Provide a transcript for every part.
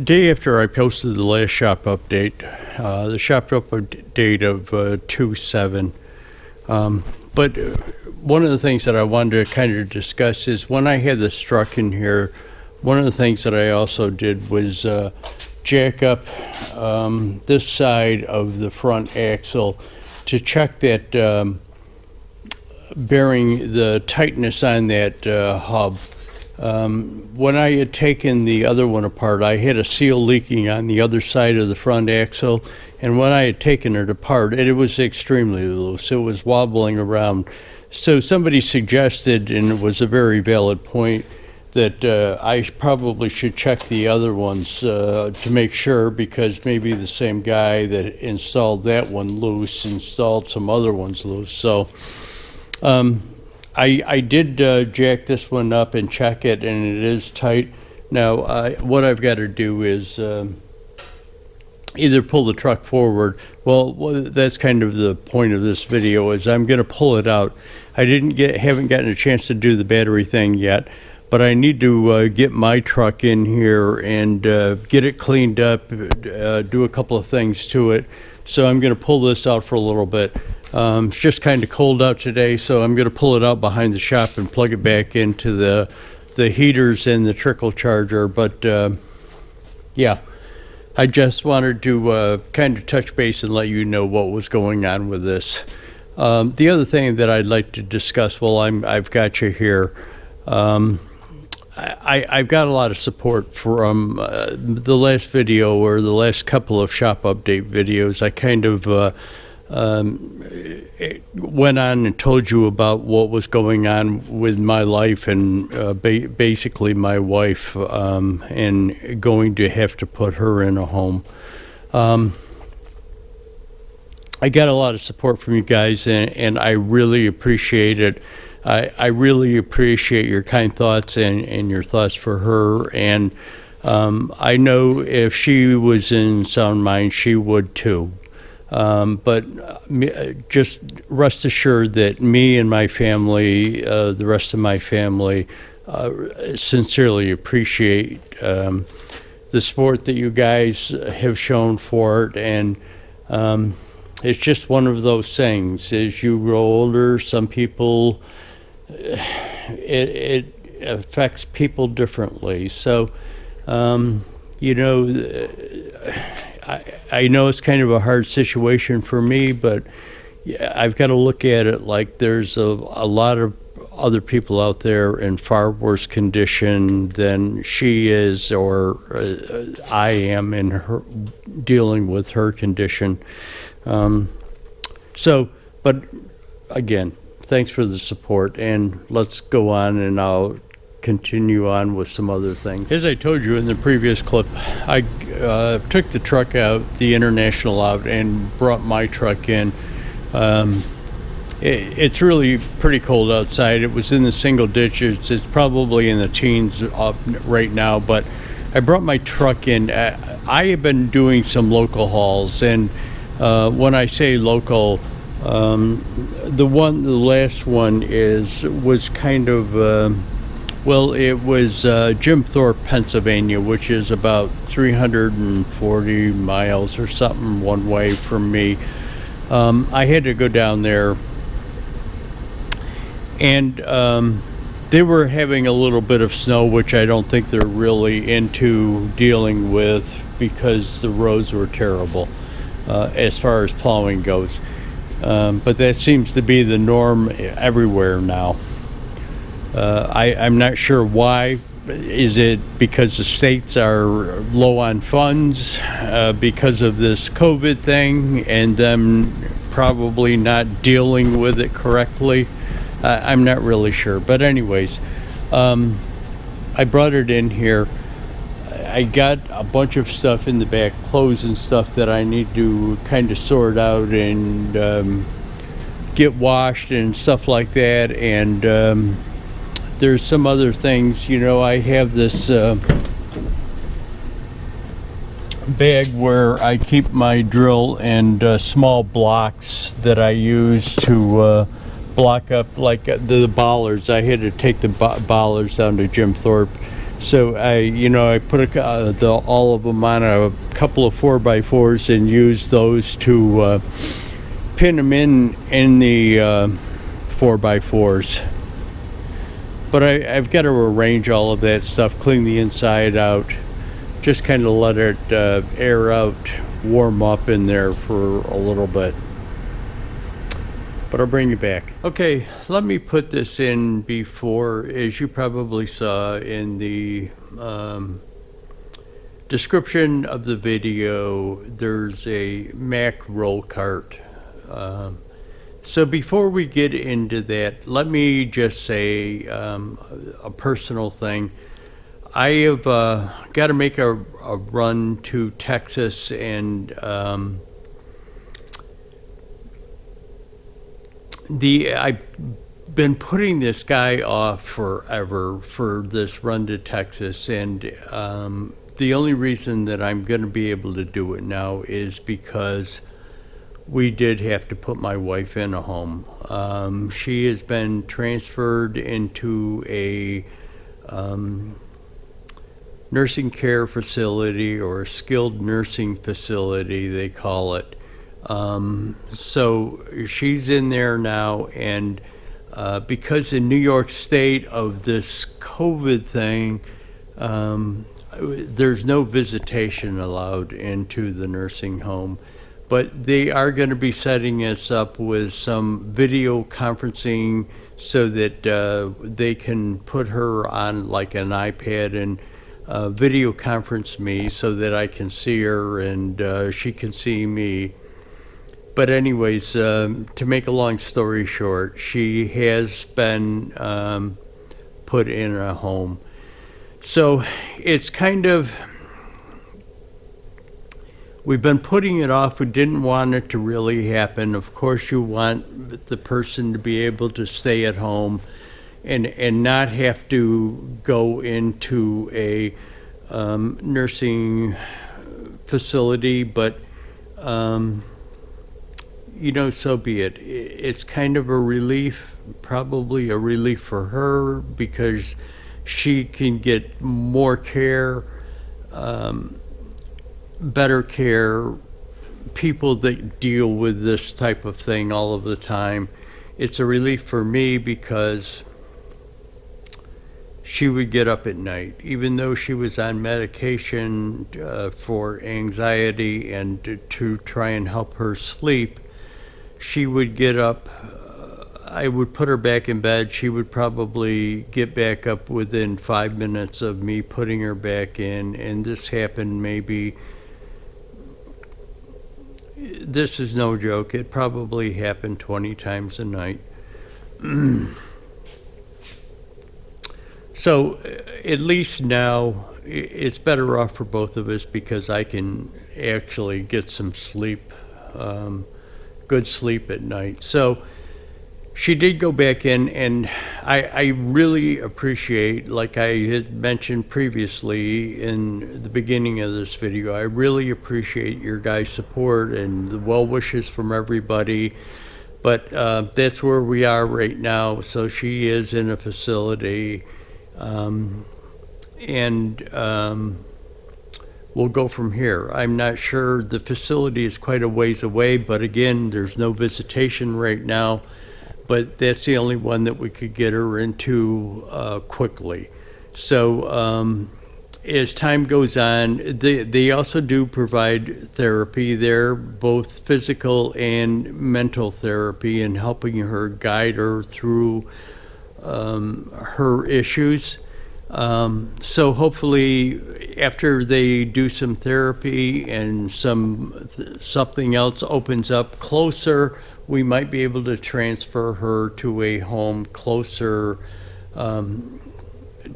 Day after I posted the last shop update, the shop update of 2/7. But one of the things that I wanted to kind of discuss is when I had this truck in here, one of the things that I also did was jack up this side of the front axle to check that bearing, the tightness on that hub. When I had taken the other one apart, I had a seal leaking on the other side of the front axle, and when I had taken it apart, it was extremely loose. It was wobbling around. So somebody suggested, and it was a very valid point, that I probably should check the other ones to make sure, because maybe the same guy that installed that one loose installed some other ones loose. So I did jack this one up and check it, and it is tight. Now, what I've got to do is either pull the truck forward. Well, that's kind of the point of this video, is I'm going to pull it out. I haven't gotten a chance to do the battery thing yet, but I need to get my truck in here and get it cleaned up, do a couple of things to it. So I'm going to pull this out for a little bit. It's just kind of cold out today, so I'm going to pull it out behind the shop and plug it back into the heaters and the trickle charger. But yeah, I just wanted to kind of touch base and let you know what was going on with this. The other thing that I'd like to discuss while I've got you here, I've got a lot of support from the last video, or the last couple of shop update videos. I kind of went on and told you about what was going on with my life and basically my wife, and going to have to put her in a home. I got a lot of support from you guys, and I really appreciate it. I really appreciate your kind thoughts and your thoughts for her. And I know if she was in sound mind, she would too. But just rest assured that me and my family, the rest of my family, sincerely appreciate the support that you guys have shown for it. And it's just one of those things. As you grow older, some people, it affects people differently. So, you know, I know it's kind of a hard situation for me, but I've got to look at it like there's a lot of other people out there in far worse condition than she is, or I am in her, dealing with her condition. But again, thanks for the support, and let's go on, and I'll continue on with some other things. As I told you in the previous clip, I took the truck out, the International out, and brought my truck in. It's really pretty cold outside. It was in the single digits. It's probably in the teens up right now, but I brought my truck in. I have been doing some local hauls, and when I say local, the last one was kind of well, it was Jim Thorpe, Pennsylvania, which is about 340 miles or something one way from me. I had to go down there, and they were having a little bit of snow, which I don't think they're really into dealing with, because the roads were terrible as far as plowing goes. But that seems to be the norm everywhere now. I'm not sure why. Is it because the states are low on funds because of this COVID thing, and them probably not dealing with it correctly? I'm not really sure. But anyways, I brought it in here. I got a bunch of stuff in the back, clothes and stuff that I need to kind of sort out and get washed and stuff like that. And there's some other things. You know, I have this bag where I keep my drill and small blocks that I use to block up, like the bollards. I had to take the bollards down to Jim Thorpe So I put all of them on a couple of 4x4s and use those to pin them in the 4x4s. But I've got to arrange all of that stuff, clean the inside out, just kind of let it air out, warm up in there for a little bit. But I'll bring you back. Okay, let me put this in before. As you probably saw in the description of the video, there's a Mack roll cart. So before we get into that, let me just say a personal thing. I have got to make a run to Texas, and I've been putting this guy off forever for this run to Texas, and the only reason that I'm going to be able to do it now is because we did have to put my wife in a home. She has been transferred into a nursing care facility, or a skilled nursing facility, they call it. So she's in there now, and because in New York State of this COVID thing, there's no visitation allowed into the nursing home. But they are going to be setting us up with some video conferencing so that they can put her on like an iPad and video conference me so that I can see her and she can see me. But anyways, to make a long story short, she has been put in a home. So it's kind of, we've been putting it off. We didn't want it to really happen. Of course, you want the person to be able to stay at home and not have to go into a nursing facility, but so be it. It's kind of a relief, probably a relief for her, because she can get more care, better care, people that deal with this type of thing all of the time. It's a relief for me because she would get up at night, even though she was on medication for anxiety and to try and help her sleep. She would get up, I would put her back in bed. She would probably get back up within 5 minutes of me putting her back in. And this happened maybe, this is no joke, it probably happened 20 times a night. So at least now it's better off for both of us because I can actually get some sleep, good sleep at night. So she did go back in, and I really appreciate, like I had mentioned previously in the beginning of this video, I really appreciate your guys' support and the well wishes from everybody. But that's where we are right now. So she is in a facility, and we'll go from here. I'm not sure, the facility is quite a ways away, but again, there's no visitation right now. But that's the only one that we could get her into quickly. So as time goes on, they also do provide therapy there, both physical and mental therapy, and helping her, guide her through her issues. So hopefully after they do some therapy and something else opens up closer, we might be able to transfer her to a home closer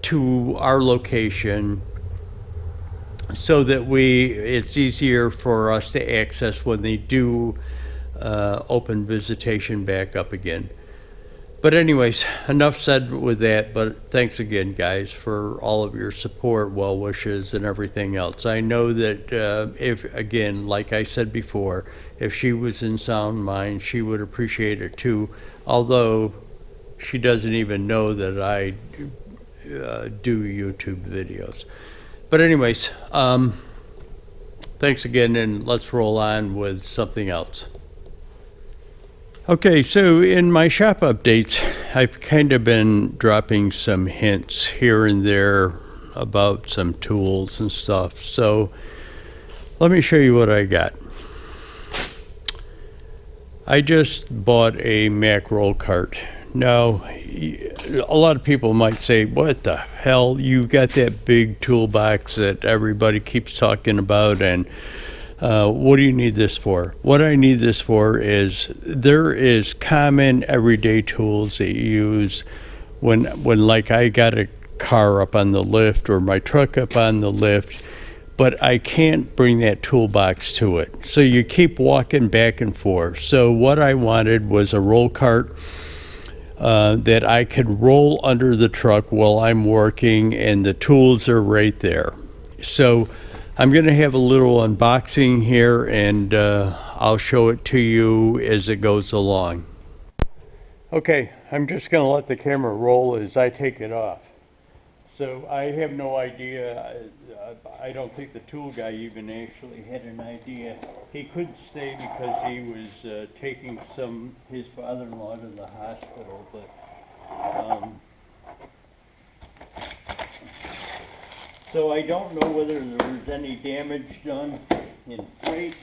to our location, so that it's easier for us to access when they do open visitation back up again. But anyways, enough said with that, but thanks again, guys, for all of your support, well wishes, and everything else. I know that if, again, like I said before, if she was in sound mind, she would appreciate it too, although she doesn't even know that I do YouTube videos. But anyways, thanks again, and let's roll on with something else. Okay, so in my shop updates, I've kind of been dropping some hints here and there about some tools and stuff. So let me show you what I got. I just bought a Mac roll cart. Now, a lot of people might say, what the hell, you got that big toolbox that everybody keeps talking about, and what do you need this for? What I need this for is there is common everyday tools that you use when like I got a car up on the lift or my truck up on the lift, but I can't bring that toolbox to it. So you keep walking back and forth. So what I wanted was a roll cart that I could roll under the truck while I'm working, and the tools are right there. So I'm going to have a little unboxing here, and I'll show it to you as it goes along. Okay, I'm just going to let the camera roll as I take it off. So I have no idea. I don't think the tool guy even actually had an idea. He couldn't stay because he was taking his father-in-law to the hospital, but so I don't know whether there was any damage done in freight.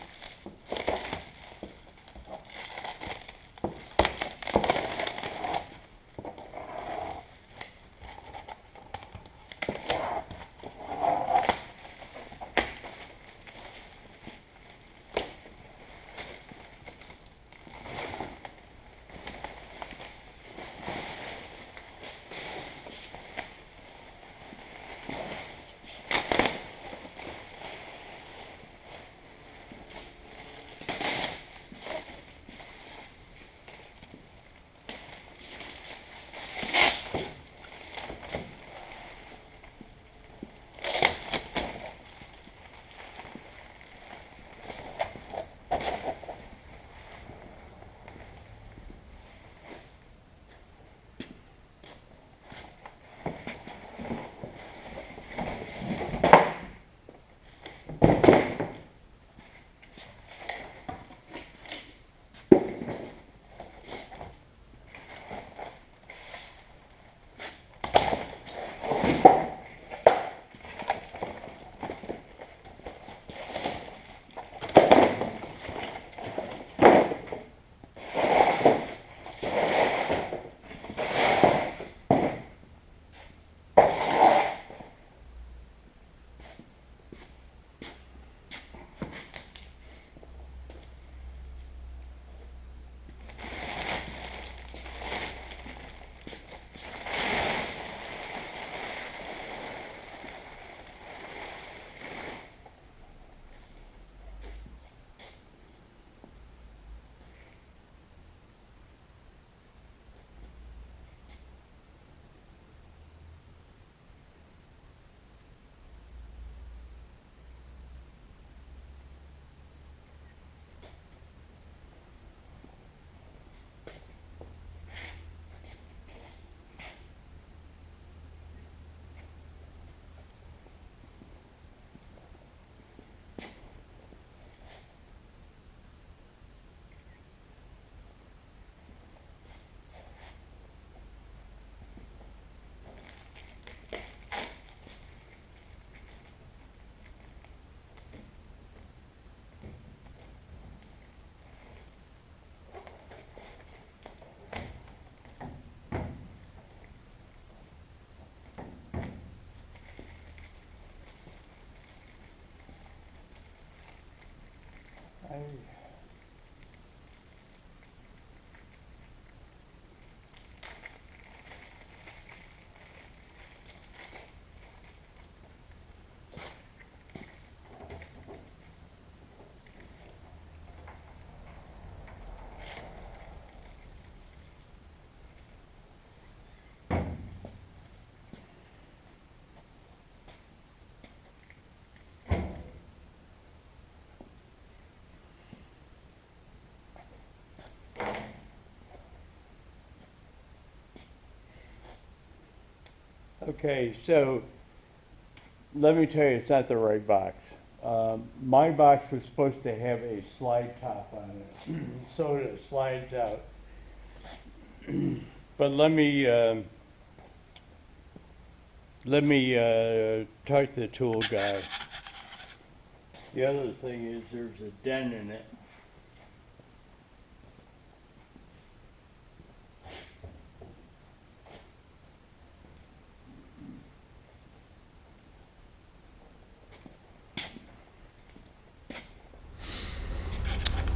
Okay, so let me tell you, it's not the right box. My box was supposed to have a slide top on it, so that it slides out. But let me talk to the tool guy. The other thing is there's a dent in it.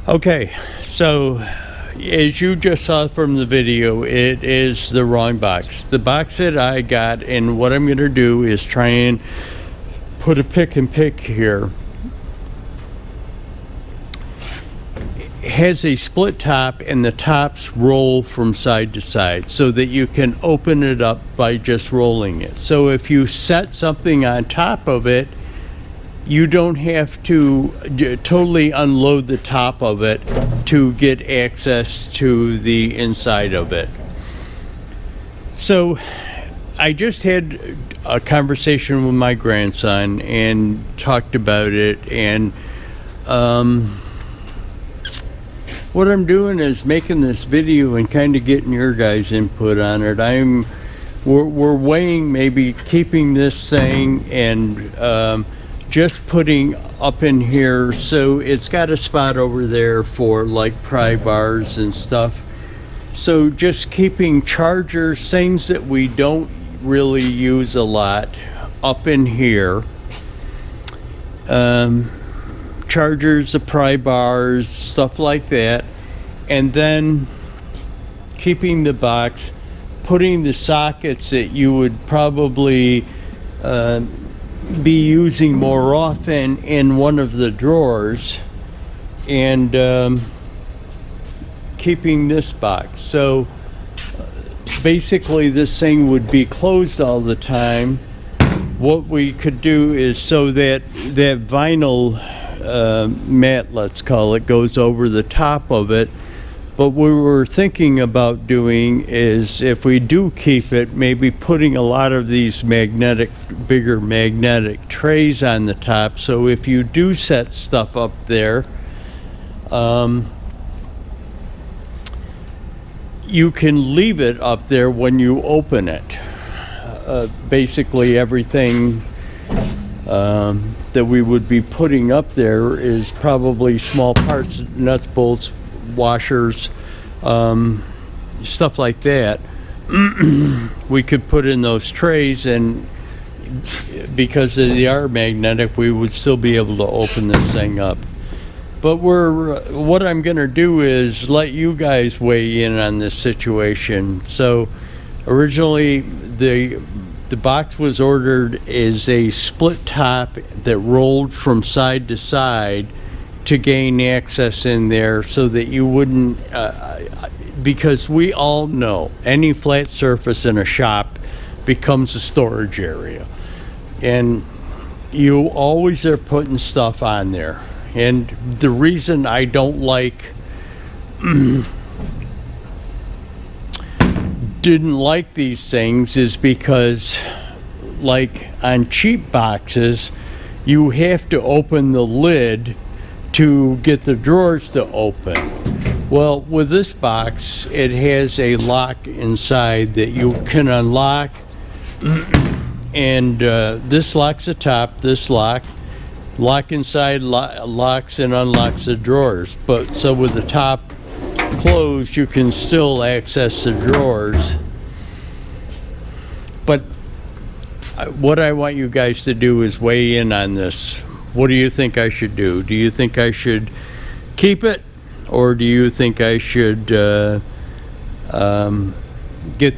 Okay, so as you just saw from the video, it is the wrong box. The box that I got, and what I'm going to do is try and put a pick and pick here, has a split top, and the tops roll from side to side so that you can open it up by just rolling it. So if you set something on top of it, you don't have to totally unload the top of it to get access to the inside of it. So I just had a conversation with my grandson and talked about it, and what I'm doing is making this video and kind of getting your guys' input on it. We're weighing maybe keeping this thing and just putting up in here, so it's got a spot over there for like pry bars and stuff. So just keeping chargers, things that we don't really use a lot, up in here. Chargers, the pry bars, stuff like that. And then keeping the box, putting the sockets that you would probably be using more often in one of the drawers, and keeping this box. So basically this thing would be closed all the time. What we could do is, so that vinyl mat, let's call it, goes over the top of it. But what we're thinking about doing is, if we do keep it, maybe putting a lot of these bigger magnetic trays on the top, so if you do set stuff up there, you can leave it up there when you open it. Basically everything that we would be putting up there is probably small parts, nuts, bolts, washers, stuff like that. We could put in those trays, and because they are magnetic, we would still be able to open this thing up. But what I'm going to do is let you guys weigh in on this situation. So originally the box was ordered as a split top that rolled from side to side to gain access in there, so that you wouldn't, because we all know any flat surface in a shop becomes a storage area, and you always are putting stuff on there. And the reason I don't didn't like these things is because, like on cheap boxes, you have to open the lid to get the drawers to open. Well, with this box, it has a lock inside that you can unlock, and this locks the top, this lock inside locks and unlocks the drawers. But so with the top closed, you can still access the drawers. But what I want you guys to do is weigh in on this. What do you think I should do? Do you think I should keep it, or do you think I should get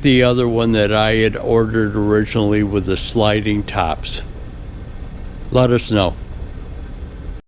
the other one that I had ordered originally with the sliding tops? Let us know.